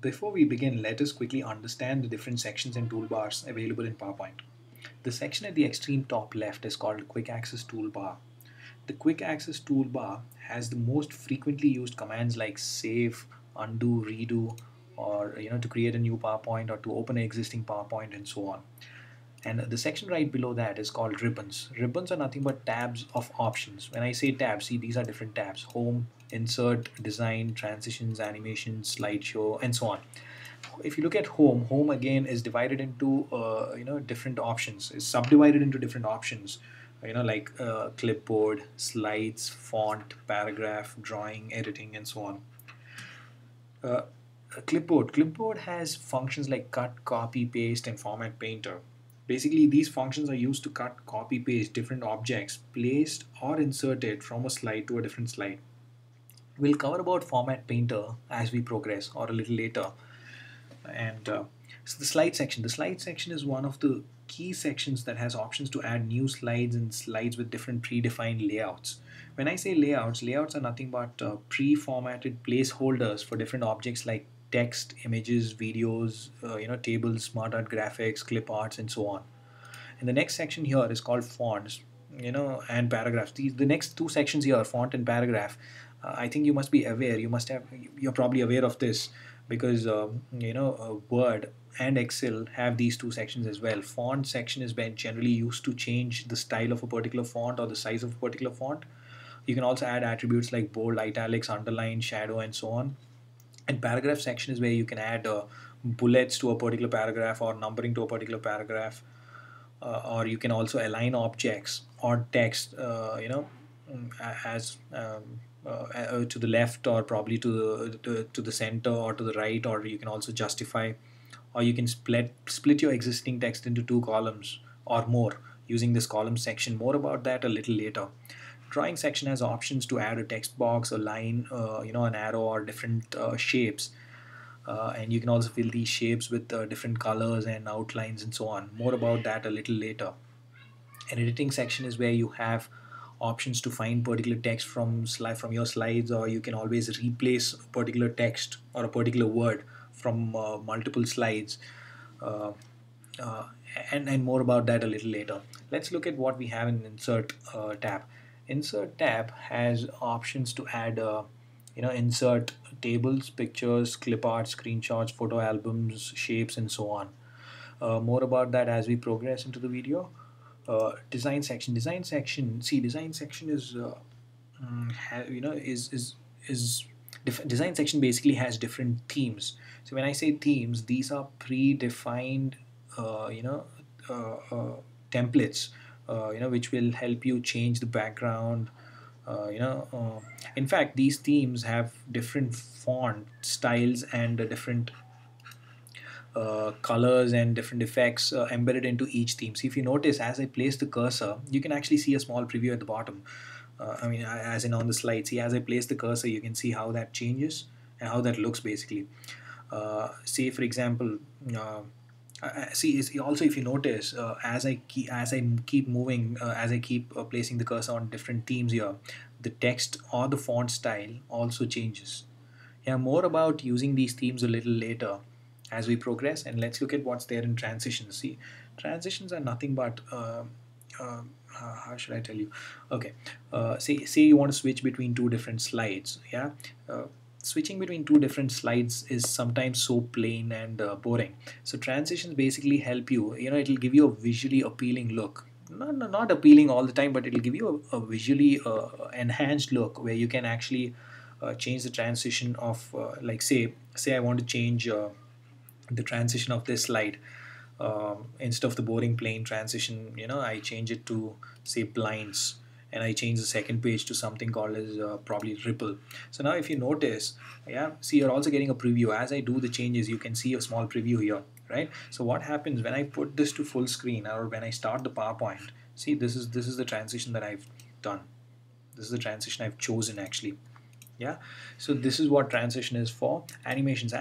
Before we begin, let us quickly understand the different sections and toolbars available in PowerPoint. The section at the extreme top left is called Quick Access Toolbar. The Quick Access Toolbar has the most frequently used commands like save, undo, redo, or to create a new PowerPoint or to open an existing PowerPoint and so on. And the section right below that is called ribbons. Ribbons are nothing but tabs of options. When I say tabs, see these are different tabs: home, insert, design, transitions, animations, slideshow, and so on. If you look at home, home again is divided into different options. Is subdivided into different options. Like clipboard, slides, font, paragraph, drawing, editing, and so on. Uh, clipboard has functions like cut, copy, paste, and format painter. Basically, these functions are used to cut, copy, paste different objects placed or inserted from a slide to a different slide. We'll cover about format painter as we progress or a little later. And so the slide section is one of the key sections that has options to add new slides and slides with different predefined layouts. When I say layouts are nothing but pre-formatted placeholders for different objects like text, images, videos, tables, smart art graphics, clip arts, and so on. And the next section here is called fonts, and paragraphs. The next two sections here, font and paragraph. I think you must be aware. You're probably aware of this because Word and Excel have these two sections as well. Font section is been generally used to change the style of a particular font or the size of a particular font. You can also add attributes like bold, italics, underline, shadow, and so on. And paragraph section is where you can add bullets to a particular paragraph or numbering to a particular paragraph, or you can also align objects or text, as to the left or probably to the center or to the right, or you can also justify, or you can split your existing text into two columns or more using this column section. More about that a little later. Drawing section has options to add a text box, a line, an arrow, or different shapes, and you can also fill these shapes with different colors and outlines and so on. More about that a little later. An editing section is where you have options to find particular text from your slides, or you can always replace a particular text or a particular word from multiple slides. Uh, uh, and more about that a little later. Let's look at what we have in insert tab. Insert tab has options to add insert tables, pictures, clip art, screenshots, photo albums, shapes, and so on. More about that as we progress into the video. Design section is design section basically has different themes. So when I say themes, these are predefined uh, you know templates, which will help you change the background. In fact, these themes have different font styles and different colors and different effects embedded into each theme. So if you notice, as I place the cursor, you can actually see a small preview at the bottom. As in on the slide, see, as I place the cursor, you can see how that changes and how that looks basically. Say for example, see also, if you notice, as I keep moving, as I keep placing the cursor on different themes here, the text or the font style also changes. Yeah, more about using these themes a little later as we progress, and let's look at what's there in transitions. See, transitions are nothing but how should I tell you? Okay, say you want to switch between two different slides. Yeah, switching between two different slides is sometimes so plain and boring. So transitions basically help you. It'll give you a visually appealing look. Not appealing all the time, but it'll give you a visually enhanced look where you can actually change the transition of like say I want to change the transition of this slide. Instead of the boring plain transition, I change it to say blinds, and I change the second page to something called as probably ripple. So now if you notice, yeah, see, you're also getting a preview. As I do the changes, you can see a small preview here, right? So what happens when I put this to full screen or when I start the PowerPoint? See, this is the transition that I've done. This is the transition I've chosen actually. Yeah, so this is what transition is for. Animations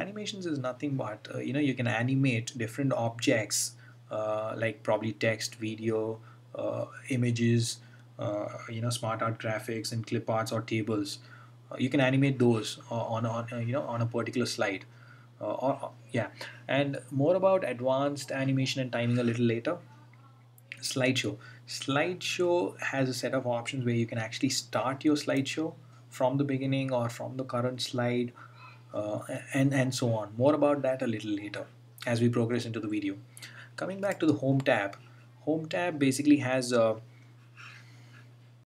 is nothing but you can animate different objects, like probably text, video, images, smart art graphics and clip arts or tables. You can animate those on a particular slide. Yeah, and more about advanced animation and timing a little later. Slideshow has a set of options where you can actually start your slideshow from the beginning or from the current slide, uh, and so on. More about that a little later as we progress into the video. Coming back to the home tab basically has